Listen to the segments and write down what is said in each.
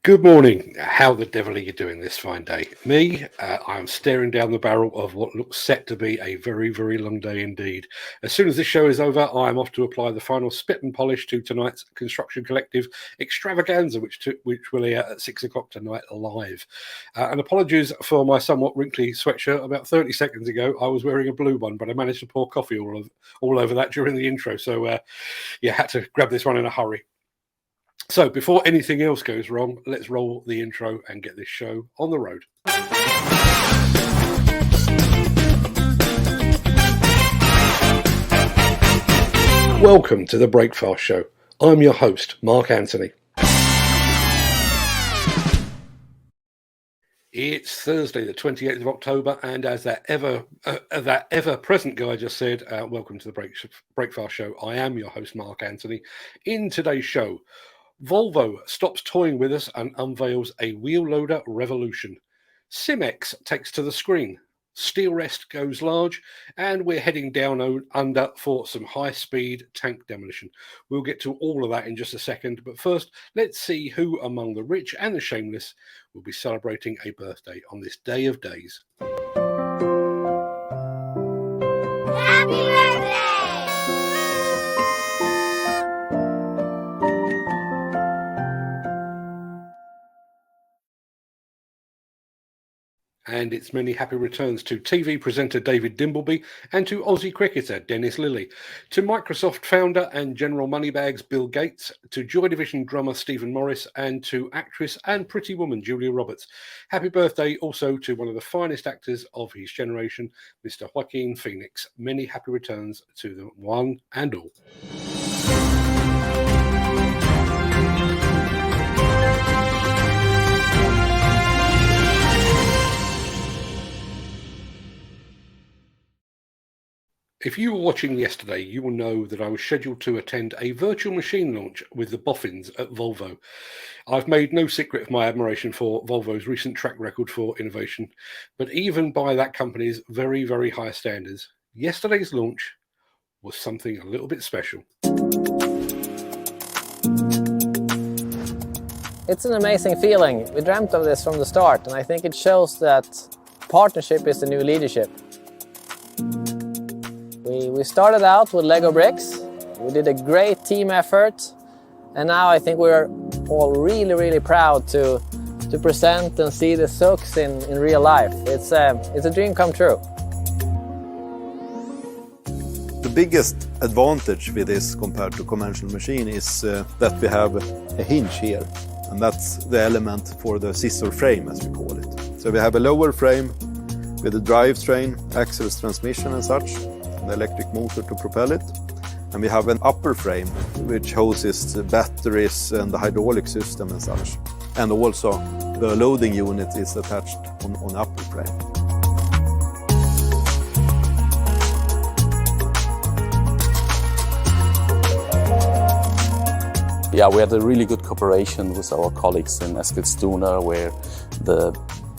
Good morning. How the devil are you doing this fine day? Me, I'm staring down the barrel of what looks set to be a very, very long day indeed. As soon as this show is over, I'm off to apply the final spit and polish to tonight's Construction Collective extravaganza, which will air at 6 o'clock tonight live. And apologies for my somewhat wrinkly sweatshirt. About 30 seconds ago, I was wearing a blue one, but I managed to pour coffee all over that during the intro. So, had to grab this one in a hurry. So before anything else goes wrong, let's roll the intro and get this show on the road. Welcome to the Breakfast Show. I'm your host, Mark Anthony. It's Thursday, the 28th of October, and as that ever-present guy just said, welcome to the Breakfast Show. I am your host, Mark Anthony. In today's show, Volvo stops toying with us and unveils a wheel loader revolution. Simex takes to the screen. Steelwrist goes large, and we're heading down under for some high-speed tank demolition. We'll get to all of that in just a second, but first, let's see who among the rich and the shameless will be celebrating a birthday on this day of days. Happy birthday! And it's many happy returns to TV presenter David Dimbleby and to Aussie cricketer Dennis Lillee, to Microsoft founder and General Moneybags Bill Gates, to Joy Division drummer Stephen Morris, and to actress and pretty woman Julia Roberts. Happy birthday also to one of the finest actors of his generation, Mr. Joaquin Phoenix. Many happy returns to them one and all. If you were watching yesterday, you will know that I was scheduled to attend a virtual machine launch with the Boffins at Volvo. I've made no secret of my admiration for Volvo's recent track record for innovation, but even by that company's very, very high standards, yesterday's launch was something a little bit special. It's an amazing feeling. We dreamt of this from the start, and I think it shows that partnership is the new leadership. We started out with Lego bricks, we did a great team effort, and now I think we're all really, really proud to present and see the Sooks in real life. It's a dream come true. The biggest advantage with this compared to conventional machine is that we have a hinge here, and that's the element for the scissor frame, as we call it. So we have a lower frame with a drivetrain, axles, transmission and such, an electric motor to propel it. And we have an upper frame which houses the batteries and the hydraulic system and such. And also the loading unit is attached on upper frame. Yeah, we had a really good cooperation with our colleagues in Eskilstuna, where the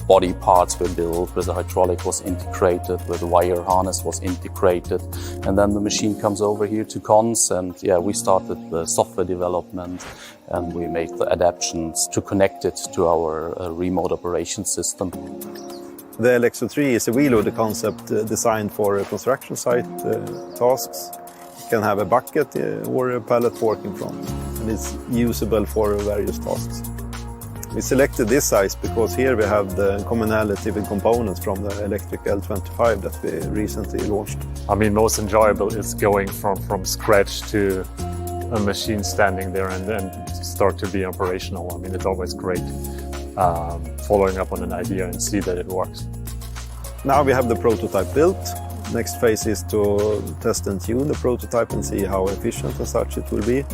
body parts were built, where the hydraulic was integrated, where the wire harness was integrated. And then the machine comes over here to Cons, and we started the software development, and we made the adaptations to connect it to our remote operation system. The LXO3 is a wheel loader concept designed for construction site tasks. You can have a bucket or a pallet fork in front, and it's usable for various tasks. We selected this size because here we have the commonality with components from the electric L25 that we recently launched. I mean, most enjoyable is going from scratch to a machine standing there and then start to be operational. I mean, it's always great following up on an idea and see that it works. Now we have the prototype built. Next phase is to test and tune the prototype and see how efficient and such it will be.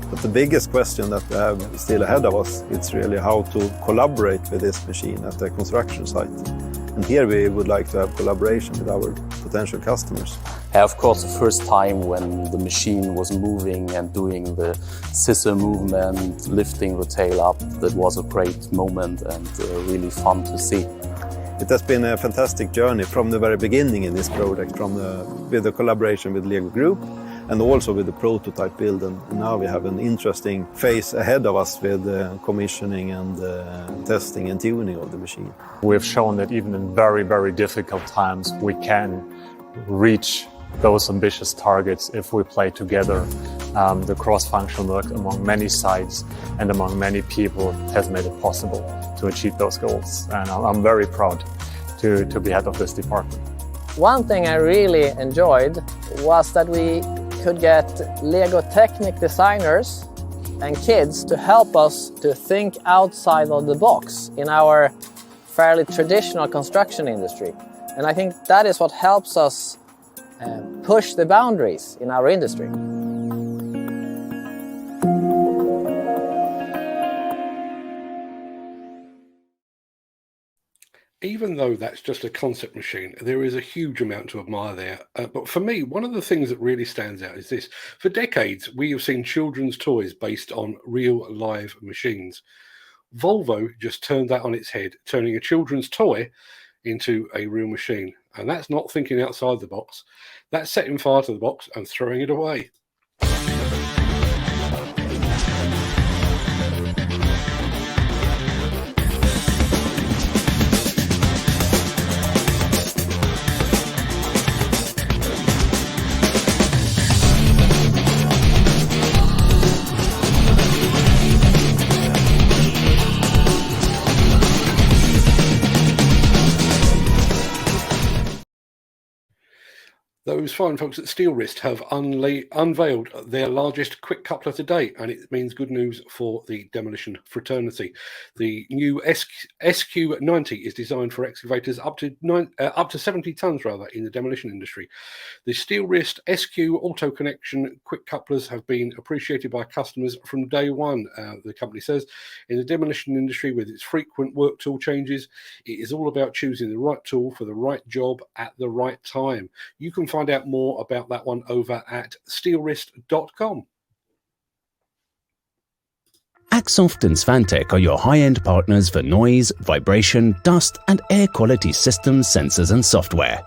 But the biggest question that we have still ahead of us, it's really how to collaborate with this machine at the construction site. And here we would like to have collaboration with our potential customers. Of course, the first time when the machine was moving and doing the scissor movement, lifting the tail up, that was a great moment and really fun to see. It has been a fantastic journey from the very beginning in this project, with the collaboration with Lego Group and also with the prototype build. And now we have an interesting phase ahead of us with commissioning and testing and tuning of the machine. We've shown that even in very, very difficult times, we can reach those ambitious targets if we play together. The cross-functional work among many sites and among many people has made it possible to achieve those goals. And I'm very proud to be head of this department. One thing I really enjoyed was that we could get Lego Technic designers and kids to help us to think outside of the box in our fairly traditional construction industry. And I think that is what helps us push the boundaries in our industry. Even though that's just a concept machine, there is a huge amount to admire there. But for me, one of the things that really stands out is this. For decades, we have seen children's toys based on real live machines. Volvo just turned that on its head, turning a children's toy into a real machine. And that's not thinking outside the box. That's setting fire to the box and throwing it away. Those fine folks at Steelwrist have unveiled their largest quick coupler to date, and it means good news for the demolition fraternity. The new SQ90 is designed for excavators up to 70 tons in the demolition industry. The Steelwrist SQ auto connection quick couplers have been appreciated by customers from day one. The company says in the demolition industry, with its frequent work tool changes, it is all about choosing the right tool for the right job at the right time. You can find out more about that one over at steelwrist.com. Axoft and Svantec are your high-end partners for noise, vibration, dust and air quality systems, sensors and software.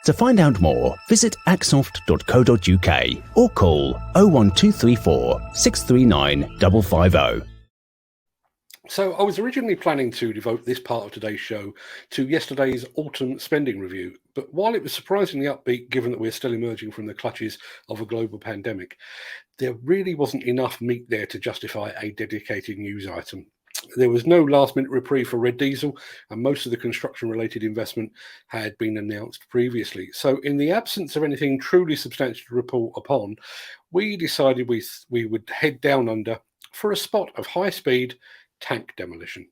To find out more, visit axoft.co.uk or call 01234 639 550. So I was originally planning to devote this part of today's show to yesterday's autumn spending review, but while it was surprisingly upbeat given that we're still emerging from the clutches of a global pandemic, there really wasn't enough meat there to justify a dedicated news item. There was no last-minute reprieve for red diesel, and most of the construction-related investment had been announced previously. So in the absence of anything truly substantial to report upon, we decided we would head down under for a spot of high-speed tank demolition.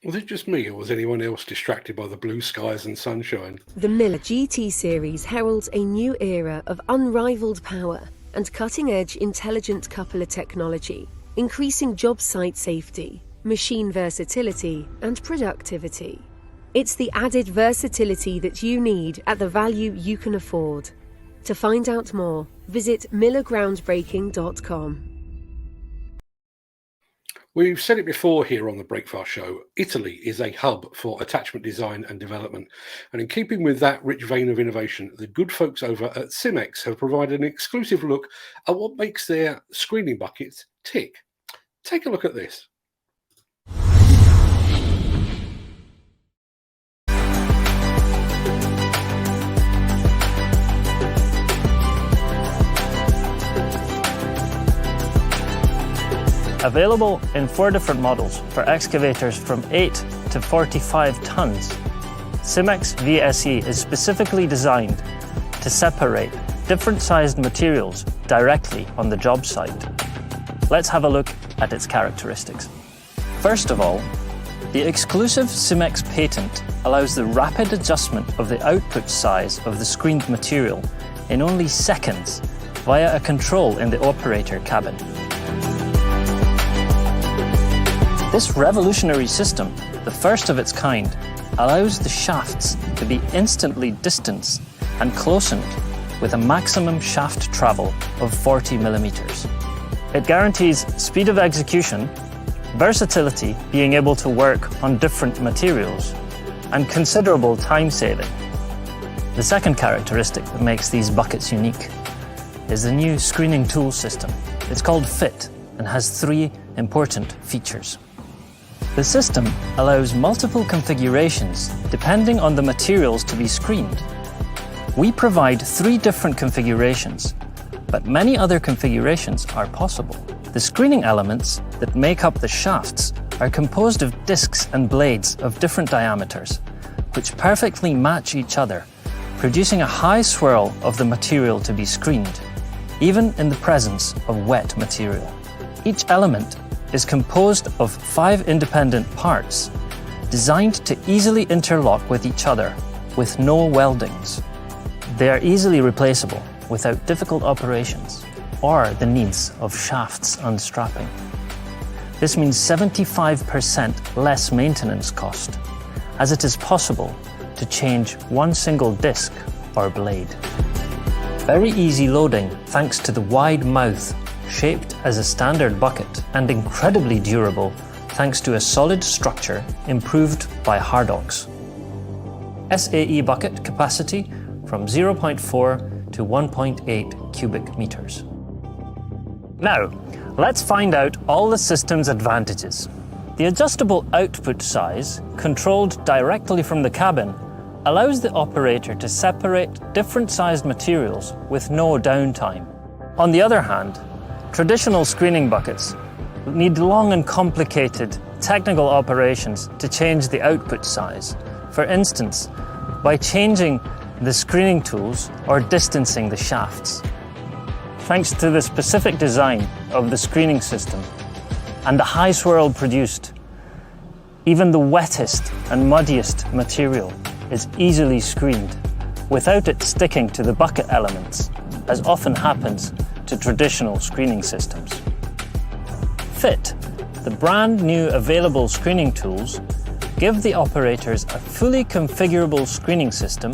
Was it just me, or was anyone else distracted by the blue skies and sunshine? The Miller GT series heralds a new era of unrivaled power and cutting-edge intelligent coupler technology, increasing job site safety, machine versatility and productivity. It's the added versatility that you need at the value you can afford. To find out more, visit millergroundbreaking.com. We've said it before here on the Breakfast Show, Italy is a hub for attachment design and development. And in keeping with that rich vein of innovation, the good folks over at Simex have provided an exclusive look at what makes their screening buckets tick. Take a look at this. Available in 4 different models for excavators from 8 to 45 tons, Simex VSE is specifically designed to separate different sized materials directly on the job site. Let's have a look at its characteristics. First of all, the exclusive Simex patent allows the rapid adjustment of the output size of the screened material in only seconds via a control in the operator cabin. This revolutionary system, the first of its kind, allows the shafts to be instantly distanced and closened with a maximum shaft travel of 40 millimeters. It guarantees speed of execution, versatility, being able to work on different materials, and considerable time saving. The second characteristic that makes these buckets unique is the new screening tool system. It's called FIT and has 3 important features. The system allows multiple configurations depending on the materials to be screened. We provide 3 different configurations, but many other configurations are possible. The screening elements that make up the shafts are composed of discs and blades of different diameters, which perfectly match each other, producing a high swirl of the material to be screened, even in the presence of wet material. Each element is composed of 5 independent parts, designed to easily interlock with each other with no weldings. They are easily replaceable without difficult operations or the needs of shafts unstrapping. This means 75% less maintenance cost, as it is possible to change one single disc or blade. Very easy loading thanks to the wide mouth, shaped as a standard bucket, and incredibly durable thanks to a solid structure improved by Hardox. SAE bucket capacity from 0.4 to 1.8 cubic meters. Now, let's find out all the system's advantages. The adjustable output size, controlled directly from the cabin, allows the operator to separate different sized materials with no downtime. On the other hand, traditional screening buckets need long and complicated technical operations to change the output size. For instance, by changing the screening tools or distancing the shafts. Thanks to the specific design of the screening system and the high swirl produced, even the wettest and muddiest material is easily screened without it sticking to the bucket elements, as often happens to traditional screening systems. FIT, the brand new available screening tools, give the operators a fully configurable screening system,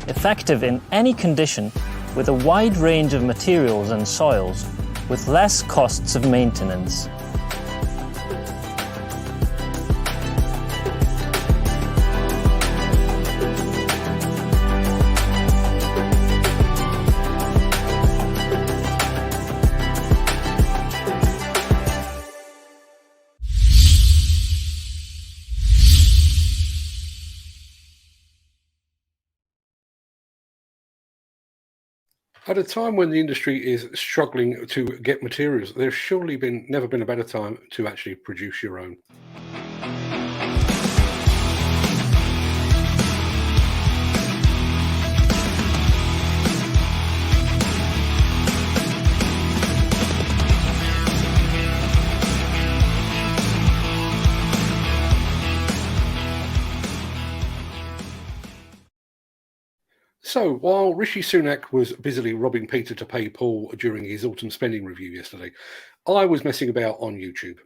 effective in any condition with a wide range of materials and soils, with less costs of maintenance. At a time when the industry is struggling to get materials, there's surely never been a better time to actually produce your own. So, while Rishi Sunak was busily robbing Peter to pay Paul during his autumn spending review yesterday, I was messing about on YouTube.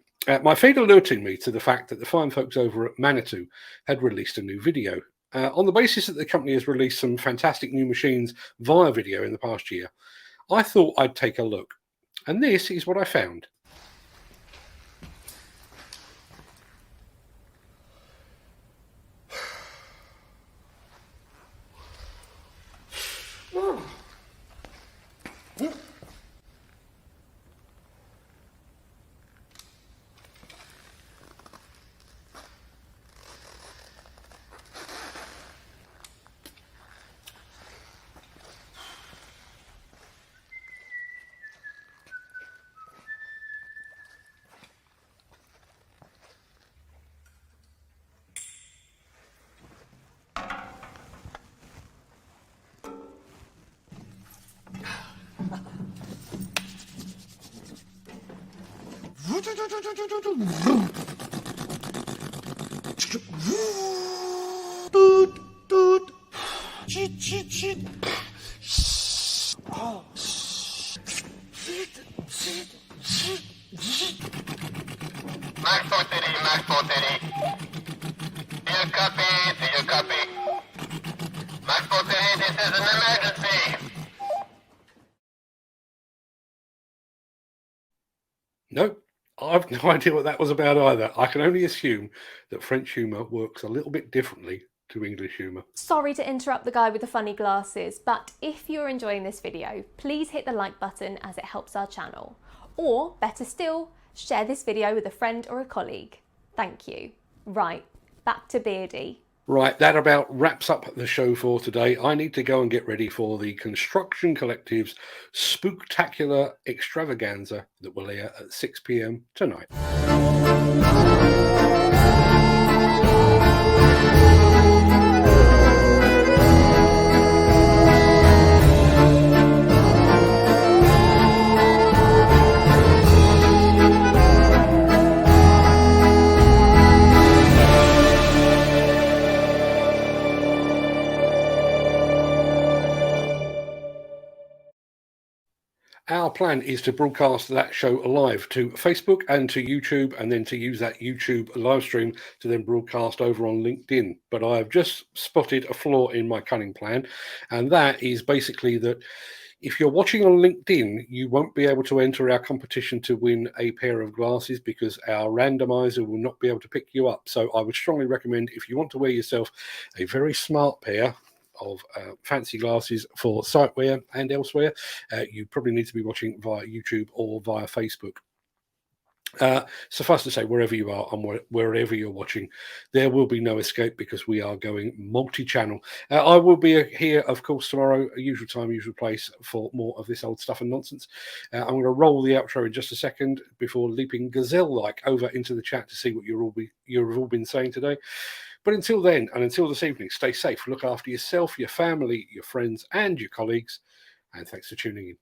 My feed alerting me to the fact that the fine folks over at Manitou had released a new video. On the basis that the company has released some fantastic new machines via video in the past year, I thought I'd take a look. And this is what I found. Max 40, Max 40. Do you copy? Do you copy? Max 40, this is an emergency. No, I've no idea what that was about either. I can only assume that French humour works a little bit differently to English humour. Sorry to interrupt the guy with the funny glasses, but if you're enjoying this video, please hit the like button as it helps our channel. Or, better still, share this video with a friend or a colleague. Thank you. Right, back to Beardy. Right, that about wraps up the show for today. I need to go and get ready for the Construction Collective's spooktacular extravaganza that will air at 6 p.m. tonight. Our plan is to broadcast that show live to Facebook and to YouTube, and then to use that YouTube live stream to then broadcast over on LinkedIn. But I've just spotted a flaw in my cunning plan, and that is basically that if you're watching on LinkedIn, you won't be able to enter our competition to win a pair of glasses because our randomizer will not be able to pick you up. So I would strongly recommend, if you want to wear yourself a very smart pair of fancy glasses for sight wear and elsewhere, you probably need to be watching via YouTube or via Facebook. Suffice to say, wherever you are and wherever you're watching, there will be no escape because we are going multi-channel. I will be here, of course, tomorrow, usual time, usual place, for more of this old stuff and nonsense. I'm going to roll the outro in just a second before leaping gazelle-like over into the chat to see what you've all been saying today. But until then, and until this evening, stay safe, look after yourself, your family, your friends, and your colleagues. And thanks for tuning in.